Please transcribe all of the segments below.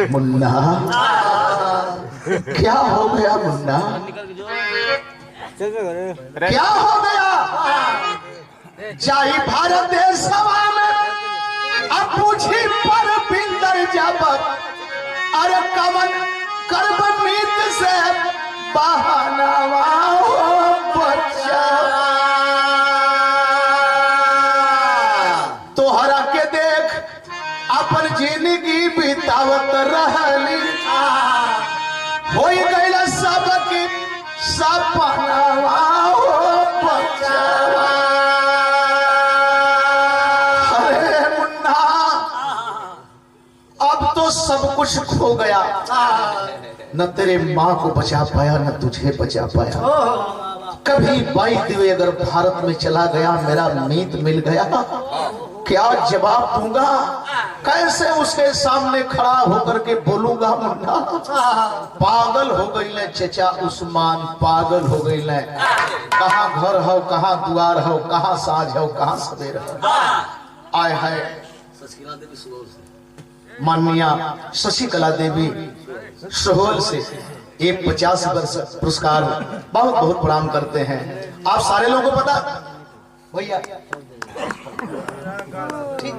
मुन्ना क्या हो गया मुन्ना, क्या हो गया? जाई भारत देश सभा में अब पूछी पर बिंदर जब अरे कवन कर्म नीत से बहानावा हो बच्चा, तोहरा के देख अपन जिंदगी बितावत रहली, हो गई सबकी सपनावा हो बच्चा। अरे मुन्ना अब तो सब कुछ खो गया, न तेरे माँ को बचा पाया न तुझे बचा पाया। कभी बाई दिवे अगर भारत में चला गया, मेरा मीत मिल गया, क्या जवाब दूंगा? कैसे उसके सामने खड़ा होकर के बोलूंगा? मुन्ना पागल हो गई ले चचा उस्मान, पागल हो गई ले। कहाँ घर हो, कहाँ द्वार हो, कहाँ साज हो, कहाँ सवेर हो। आए है माननीय शशिकला देवी सुहोल से एक 50 वर्ष पुरस्कार बहुत बहुत प्रणाम करते हैं। आप सारे लोगों को पता भैया ठीक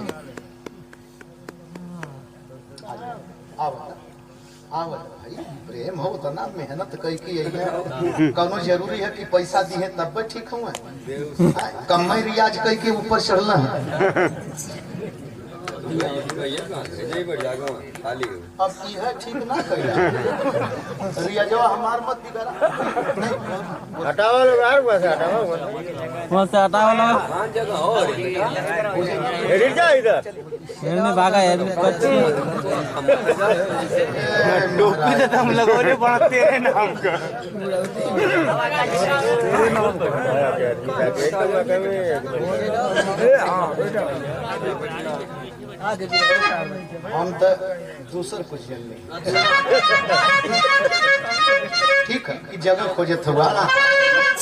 आओ भाई, प्रेम हो तो ना मेहनत कई की कौनो जरूरी है कि पैसा दी है तब ठीक हूँ, कमाई रियाज कई के ऊपर चढ़ना है। अब यह ठीक ना कर रियाजवा हमार मत बिगड़ा, हटावा लोग यार, बस हटावा वहाँ से हटावा लोग कौन जगह हो इधर जा, इधर शेर में भागा है टोपी तो हम लोगों ने बड़ा तेरे नाम का हम तो दूसर कुछ जल नहीं ठीक है कि जगह खोजत हुआ,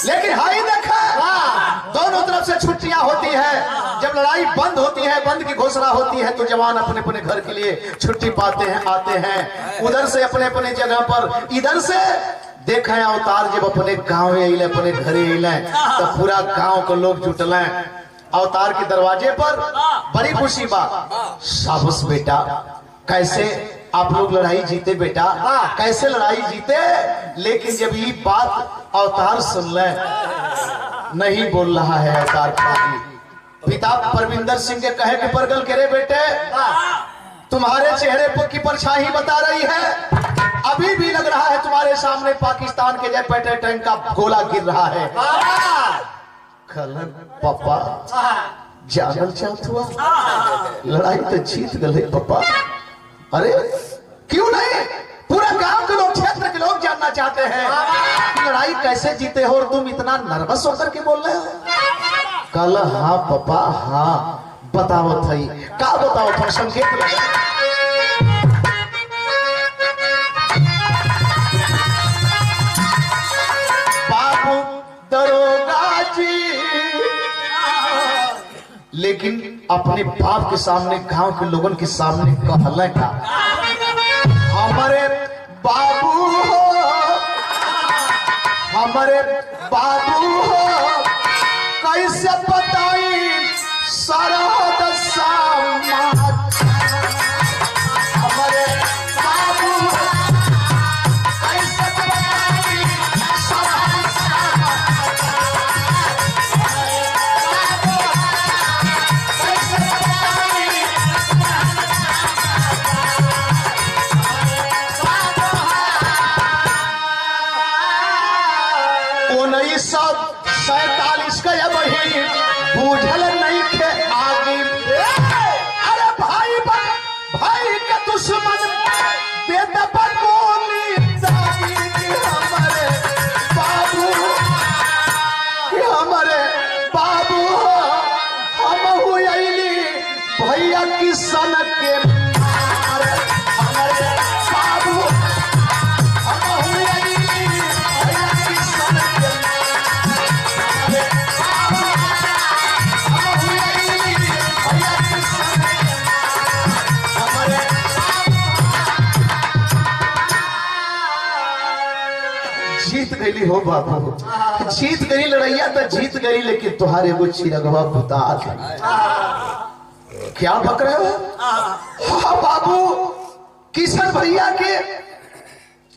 लेकिन हाई देखा दोनों तरफ से छुट्टियां होती है। जब लड़ाई बंद होती है, बंद की घोषणा होती है, तो जवान अपने अपने घर के लिए छुट्टी पाते हैं, आते हैं उधर से अपने अपने जगह पर। इधर से देखा अवतार जब अपने गाँव अल अपने घरे अल तो पूरा गाँव के लोग जुटल अवतार के दरवाजे पर। बड़ी खुशी बात, शाबाश बेटा, कैसे आप लोग लड़ाई जीते बेटा, कैसे लड़ाई जीते। लेकिन जब ये बात अवतार सुन ले, नहीं बोल रहा है अवतार पिता परविंदर सिंह के कहे कि परगल करे बेटे, तुम्हारे चेहरे पर की परछाई बता रही है, अभी भी लग रहा है तुम्हारे सामने पाकिस्तान के जय पेटे टैंक का गोला गिर रहा है। पापा जानल चाहत हुआ, लड़ाई तो जीत गए पापा। अरे क्यों नहीं, पूरा गांव के लोग, क्षेत्र के लोग जानना चाहते हैं कि लड़ाई कैसे जीते हो और तुम इतना नर्वस होकर के बोल रहे हो। कल हाँ पापा हाँ, बताओ थई का बताओ था, संकेत लगा। बाबू दरोगा जी, लेकिन अपने बाप के सामने, गांव के लोगों के सामने कहला का, हमारे बाबू हो, हमारे बाबू हो, कैसे बताई सरहद समाज, हमारे बाबू कैसे बताई सरहद समाज, बूझल नहीं थे आगे। अरे भाई भाई के दुश्मन देते पर गोली दागी, हमारे बाबू, हमारे बाबू हम हुई भैया किसान के मारे, हमारे बाबू हम हुई भैया किसान के मारे। गई हो बाबू, जीत गई लड़ैया तो जीत गई, लेकिन तुम्हारे वो चिरगवा बुता क्या बक रहे हो? हाँ बाबू, किशन भैया के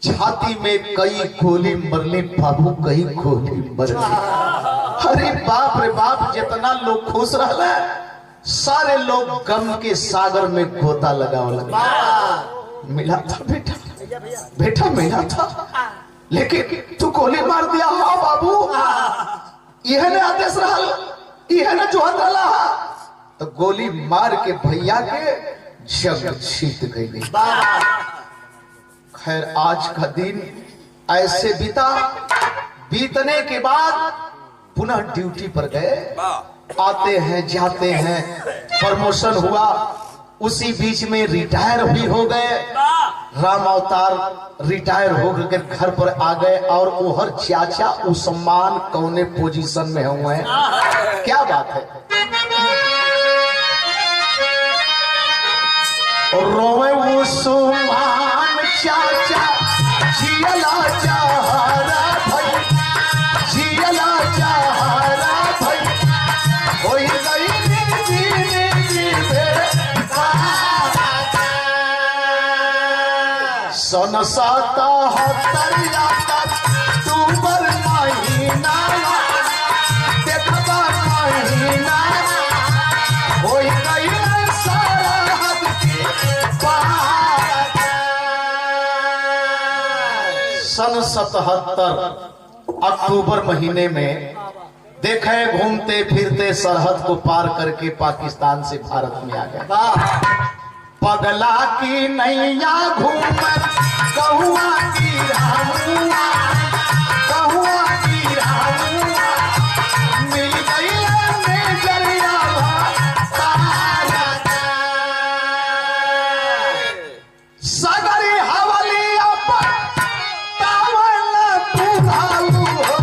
छाती में कई गोली मरली बाबू, कई गोली मरली। अरे बाप रे बाप, जितना लोग खुश रहा, सारे लोग गम के सागर में गोता लगाओ लगा। मिला था बेटा, बेटा मिला था, लेकिन तू गोली मार दिया। हाँ बाबू, यह ने आदेश रहा, यह ने जो रहा, तो गोली मार के भैया के जग जीत गई। खैर आज का दिन ऐसे बीता, बीतने के बाद पुनः ड्यूटी पर गए, आते हैं जाते हैं, प्रमोशन हुआ, उसी बीच में रिटायर भी हो गए। राम अवतार रिटायर होकर घर पर आ गए, और वो हर चाचा उस्मान कौने पोजीशन में हुए हैं, क्या बात है। रोवे उस्मान चाचा जियला चाहरा भाई, जियला चाहरा भाई, होई गई सन 77 अक्टूबर महीना, देखबा महीना, होई गई सरहद के पार। सन 77 अक्टूबर महीने में देखे घूमते फिरते सरहद को पार करके पाकिस्तान से भारत में आ गए। पगला की नैया घूम कहुआ की रामुआ, कहुआ की रामुआ, मिल गई मेजरिया सगरी हवलिया पर तावल पुरालू हो,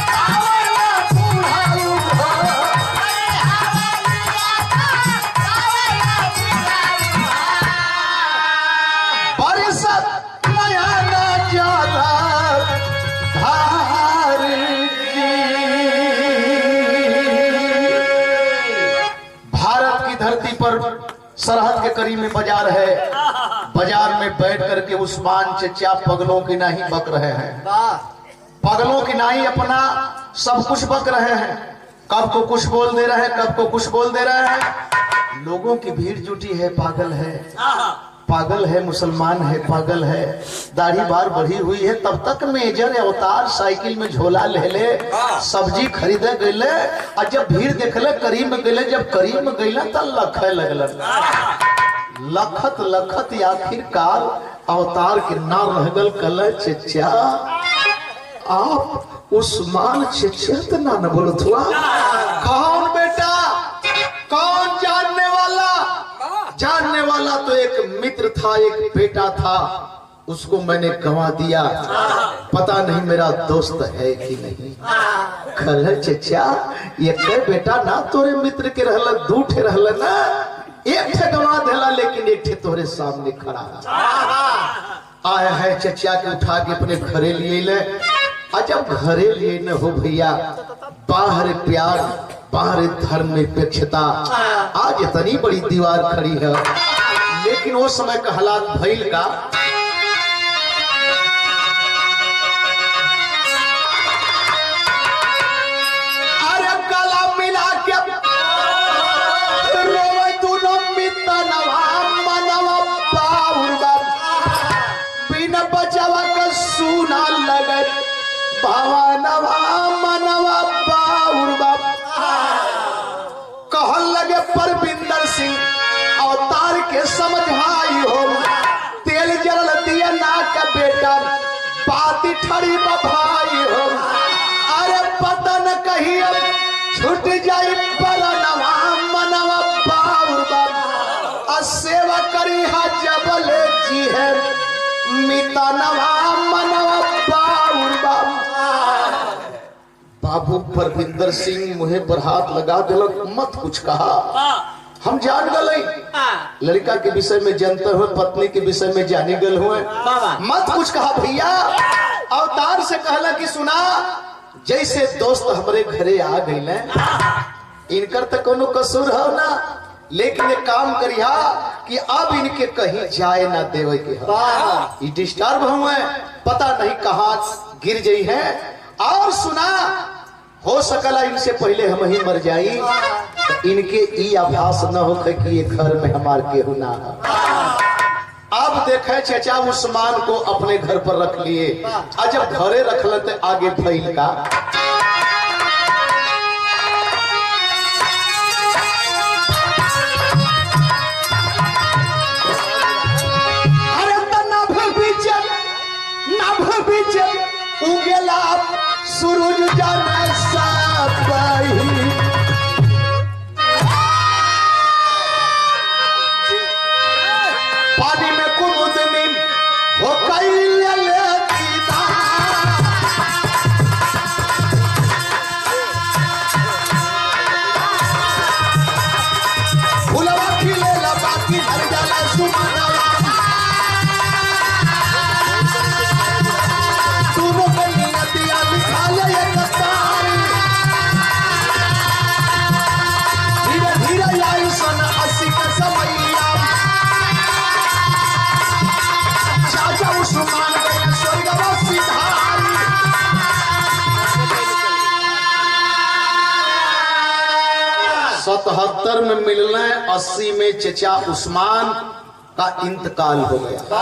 तावल पुरालू हो, सरहद के करीब में बाजार है, बाजार में बैठ करके उस्मान चचा पगलों की नहीं बक रहे हैं, पगलों की नहीं अपना सब कुछ बक रहे हैं। कब को कुछ बोल दे रहे हैं, कब को कुछ बोल दे रहे हैं। लोगों की भीड़ जुटी है, पागल है, पागल है, मुसलमान है, पागल है, दाढ़ी बार बढ़ी हुई है। तब तक मेजर अवतार साइकिल में झोला ले ले, सब्जी खरीदे गए, और जब भीड़ देखले करीब में गए, जब करीब में गए तो लखे लगल, लखत लखत आखिरकार अवतार के नाम रह गल। कल चचा आप उस्मान चचा तो ना न बोलो थुआ, कौन बेटा, कौन जानने वाला? जानने वाला तो एक मित्र था, एक बेटा था, उसको मैंने गंवा दिया, पता नहीं मेरा दोस्त है कि नहीं। कल चचा ये बेटा ना तोरे मित्र के रहल, दू ठे रहल ना, एक ठे गंवा देला, लेकिन एक ठे तोरे सामने खड़ा आया है। चचा के उठा के अपने घरे लिए ले, जब घरे लिए न हो भैया, बाहर प्यार, बाहर धर्म निरपेक्षता, आज इतनी बड़ी दीवार खड़ी है। लेकिन वो समय का हालात भइल का, अरे गला मिला के रोवे दोनों मितनवा मनवा बाउरबा, बिना बचावा का सुना लगे भवनवा मनवा बाउरबा। कहन लगे परविंदर सिंह अवतार के समझाई हो, तेल जरल दिया ना का बेटा, बाती ठड़ी बभाई हो। अरे पता न कहीं अब छूट जाई परनवा मनवा बाउरबा, सेवा करी हा जबल जी है मितनवा मनवा बाउरबा। बाबू परविंदर सिंह मुहे पर हाथ लगा दिलक, मत कुछ कहा, हम जान गए लड़का के विषय में जानते हुए पत्नी के विषय में जानी गल हुए मत कुछ कहा भैया। अवतार से कहला कि सुना जैसे दोस्त हमारे घरे आ गए इनकर तो कोनो कसूर हो ना, लेकिन एक काम करिया कि अब इनके कहीं जाए ना देवे के डिस्टर्ब हुए पता नहीं कहाँ गिर गई है। और सुना हो सकला इनसे पहले हम ही मर जाई तो इनके ई आभास न हो कि ये घर में हमार केहू ना है। अब देखे चचा उस्मान को अपने घर पर रख लिए और जब घरे रखल तो आगे भइल का उगेला सूरज जाने सापाही पानी में कुमुदनी हो कैले लेकीदा फुलवा खिले ला बाकी हर जाला सुमना सतहत्तर में मिलना 80 में चचा उस्मान का इंतकाल हो गया।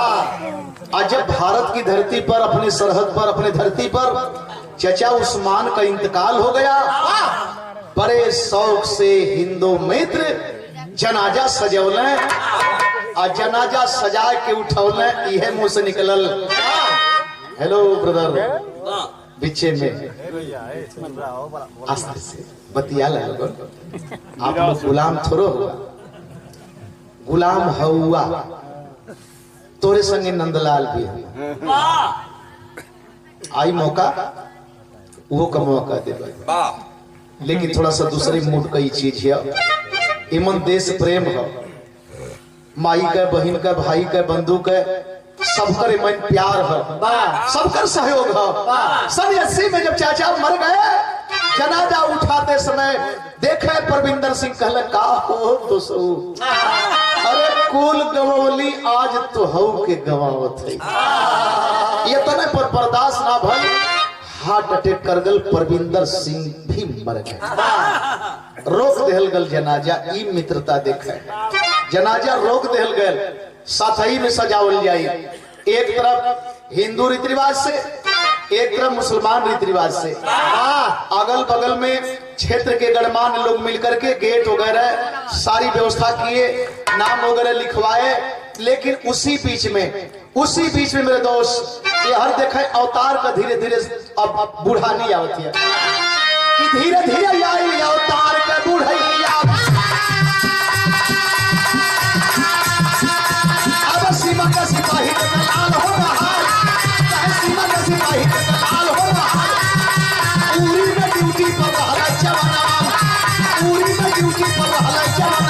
आज जब भारत की धरती पर अपनी सरहद पर अपनी धरती पर चचा उस्मान का इंतकाल हो गया बड़े शौक से हिंदू मित्र जनाजा सजौले और जनाजा सजा के उठौले यह मुंह से निकलल हेलो ब्रदर पीछे में आस्ते से बतिया लगो आप लोग गुलाम थोड़ो गुलाम हुआ तोरे संगे नंदलाल भी आई मौका वो का मौका दे लेकिन थोड़ा सा दूसरी मूड का ही चीज है इमन देश प्रेम है माई का बहन का भाई का बंधु का सबकर मन प्यार है सबकर सहयोग है। सन 80 में जब चाचा मर गए जनाजा उठाते समय देखे परविंदर सिंह कहले का हो तो सो अरे कुल गवौली आज तो हऊ के गवावत है ये तने पर बर्दाश्त ना भई हार्ट अटैक कर गल परविंदर सिंह भी मर गए रोक देहल गल जनाजा ई मित्रता देखे जनाजा रोक देहल गल साथई में सजावल जाई एक तरफ हिंदू रीति रिवाज से एक तरफ मुसलमान रीति रिवाज से अगल बगल में क्षेत्र के गणमान्य लोग मिलकर के गेट वगैरह सारी व्यवस्था किए नाम वगैरह लिखवाए लेकिन उसी बीच में मेरे दोस्त ये हर देखे अवतार का धीरे धीरे अब बुढ़ानी आवती है कि धीरे धीरे आई अवतार का बुढ़ैया अब सीमा का सिपाही लाल हो रहा सीमा का सिपाही लाल हो रहा पूरी में ड्यूटी पर रहला जवान पूरी में ड्यूटी पर रहला जवान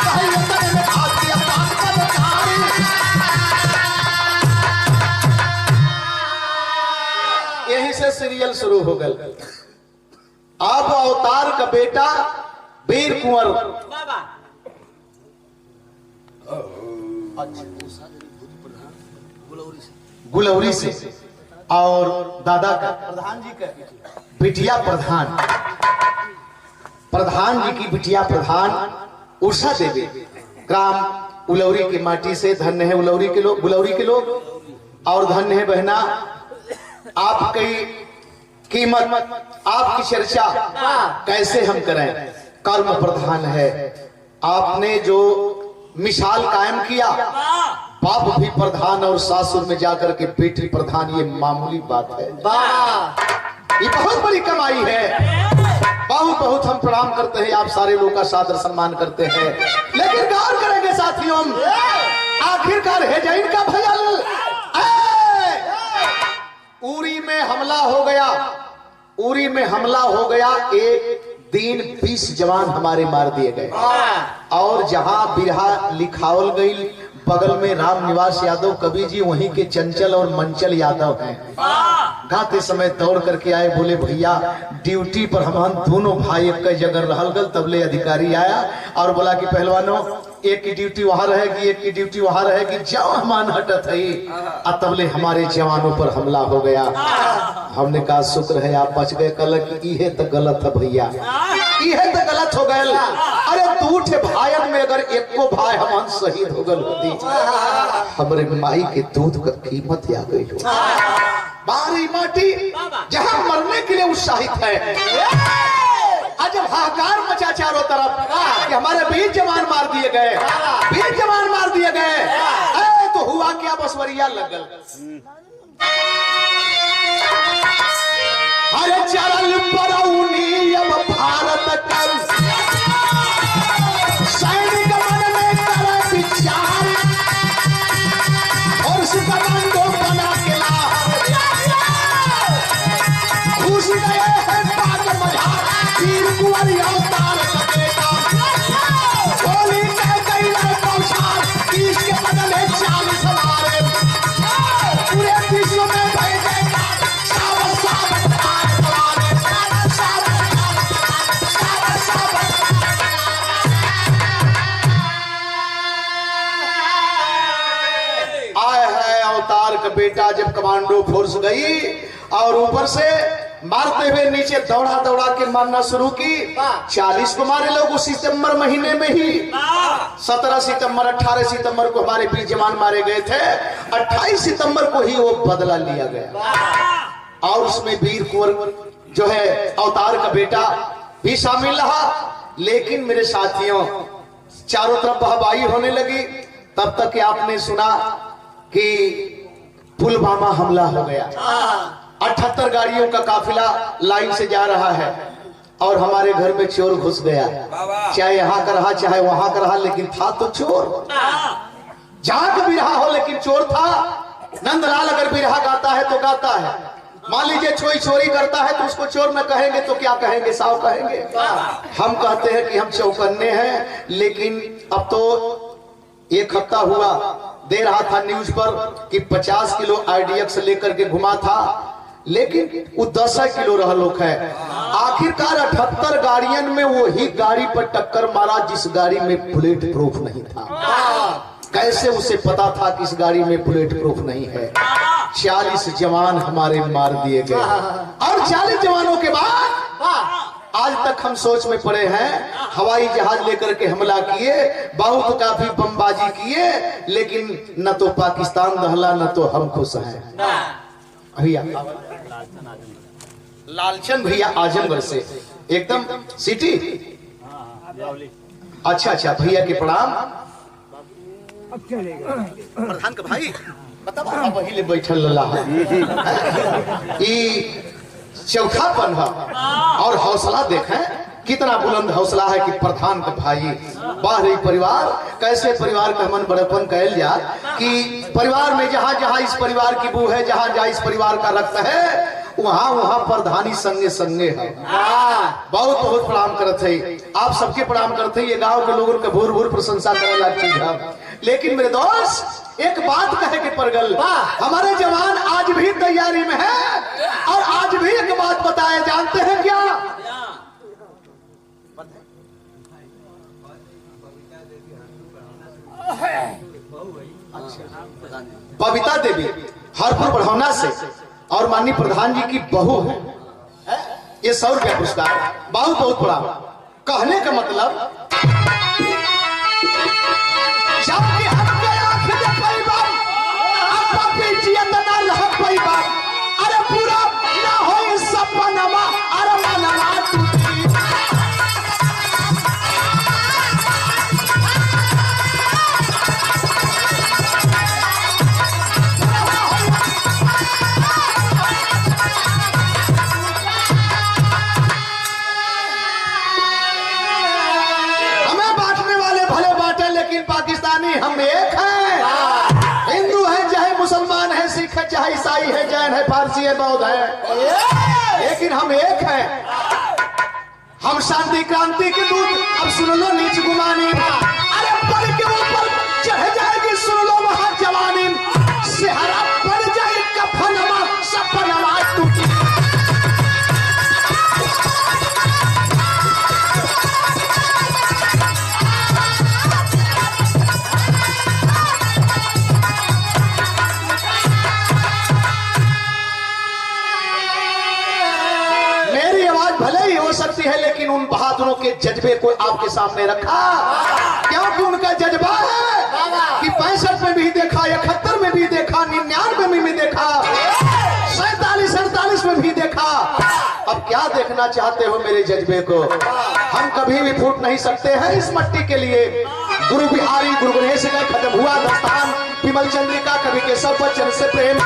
कहीं उतने में भाग दिया पान का बखारी यहीं से सीरियल शुरू हो गया। अब अवतार का बेटा वीर कुंवर गुलौरी से और दादा का प्रधान जी का बिटिया प्रधान जी की बिटिया प्रधान उषा देवी ग्राम उलौरी की माटी से धन्य है उलौरी के लोग गुलौरी के लोग और धन्य है बहना आपकी कीमत आपकी चर्चा कैसे हम करें कर्म प्रधान है आपने जो मिसाल कायम किया बाप भी प्रधान और सासुर में जाकर के बेटी प्रधान ये मामूली बात है ये बहुत बड़ी कमाई है बहुत हम प्रणाम करते हैं आप सारे लोग का सादर सम्मान करते हैं लेकिन गौर करेंगे साथियों आखिरकार है जैन का भयल उरी में हमला हो गया एक 20 जवान हमारे मार दिए गए। और जहां बिरहा लिखावल गई, बगल में राम निवास यादव कवि जी वहीं के चंचल और मंचल यादव हैं। गाते समय दौड़ करके आए, बोले भैया ड्यूटी पर हम दोनों भाई एक जगह रहल गल। तबले अधिकारी आया और बोला कि पहलवानों एक की ड्यूटी वहां रहेगी, एक की ड्यूटी वहां रहेगी, जाओ हमान हटत है। तबले हमारे जवानों पर हमला हो गया। हमने कहा शुक्र है आप बच गए। कल की इहे तो गलत है भैया, इहे तो गलत हो गए। अरे दूठे भाइयन में अगर एक को भाई हम शहीद हो गल होती, हमारे माई के दूध का कीमत आ गई हो। बारी माटी जहां मरने के लिए उत्साहित है, आज जब हाहाकार मचा चारों तरफ कि हमारे 20 जवान मार दिए गए, 20 जवान मार दिए गए, तो हुआ क्या, बसवरिया लगल। अरे चरल परौनी अब भारत कर, सैनिक मन में करे विचार, और कमांडो बना के ला घुस गए हैं बाग मझार, वीर कुंवर अवतार सकेगा, गोली कह गई है पौछार, 30 के बदले 40 हमारे, पूरे विश्व में भेजेगा सावन सावन आए है अवतार का बेटा। जब कमांडो फोर्स गई और ऊपर से मारते हुए नीचे दौड़ा दौड़ा के मारना शुरू की। 40 को मारे लोग उस सितंबर महीने में ही। 17 सितंबर 18 सितंबर को हमारे 20 जवान मारे गए थे। 28 सितंबर को ही वो बदला लिया गया और उसमें वीर कुंवर जो है अवतार का बेटा भी शामिल रहा। लेकिन मेरे साथियों चारों तरफ बहबाही होने लगी। तब तक कि आपने सुना कि पुलवामा हमला हो गया। 78 गाड़ियों का काफिला लाइन से जा रहा है और हमारे घर में चोर घुस गया। चाहे यहाँ का रहा चाहे वहां का रहा, लेकिन था तो चोर। जहां का भी रहा हो लेकिन चोर था। नंदलाल अगर बिरहा गाता है तो गाता है। मान लीजिए कोई चोरी करता है तो उसको चोर न कहेंगे तो क्या कहेंगे, साव कहेंगे। हम कहते हैं कि हम चौकन्ने हैं। लेकिन अब तो एक हफ्ता हुआ, दे रहा था न्यूज पर कि 50 किलो आईडीएक्स लेकर के घुमा था, लेकिन वो 10 किलो रह लोग है। आखिरकार 78 गाड़ियन में वही गाड़ी पर टक्कर मारा जिस गाड़ी में बुलेट प्रूफ नहीं था। कैसे उसे पता था कि इस गाड़ी में बुलेट प्रूफ नहीं है। 40 जवान हमारे मार दिए गए और 40 जवानों के बाद आज तक हम सोच में पड़े हैं। हवाई जहाज लेकर के हमला किए, बहुत काफी बमबाजी किए, लेकिन न तो पाकिस्तान दहला न तो हम खुश हैं। भैया लालचंद भैया आजमगढ़ से एकदम सिटी। अच्छा अच्छा भैया के प्रणाम। प्रधान का भाई बता वही बैठल चौथापन है और हौसला देखें कितना बुलंद हौसला है कि प्रधान का भाई बाहरी परिवार कैसे परिवार का मन बड़ेपन कहल जा कि परिवार में जहां जहां इस परिवार की बू है, जहां जहां इस परिवार का रक्त है, वहां वहां प्रधानी संगे संगे है। बहुत बहुत प्रणाम करते हैं, आप सबके प्रणाम करते हैं। ये गांव के लोगों का भूर भूर प्रशंसा करने वाली चीज है। लेकिन मेरे दोस्त एक बात कहे कि परगल, हमारे जवान आज भी तैयारी में है और आज भी एक बात बताए, जानते हैं क्या? बबीता देवी हरपुर बढ़ौना से और माननीय प्रधान जी की बहू है। ये 100 रुपया पुरस्कार, बहुत बहुत बड़ा। कहने का मतलब अरे पूरा ना हो सपनमा, अरे मनवा हमें बांटने वाले भले बांटे, लेकिन पाकिस्तानी हम एक हैं। हिंदू है चाहे मुसलमान है, सिख है चाहे ईसाई है, जैन है, फारसी है, बौद्ध है, लेकिन हम एक हैं। हम शांति क्रांति के दूत, अब सुन लो नीच गुमानी, अरे पल के ऊपर चढ़ जाएगी सुन लो वहां जवानी, सेहरा पड़ जाए कफनमा सपनमा टूटी। मेरी आवाज भले ही हो सकती है लेकिन उन बहादुरों के जज्बे को आपके सामने रखा, क्योंकि उनका जज्बा है कि 65 में भी देखा, 71 में भी देखा, 99 में भी देखा, 47 48 में भी देखा। अब क्या देखना चाहते हो मेरे जज्बे को? हम कभी भी फूट नहीं सकते हैं इस मट्टी के लिए। गुरु बिहारी गुरु गणेश का खत्म हुआ दस्तान, विमल चंद्रिका कवि के सब बच्चन से प्रेम।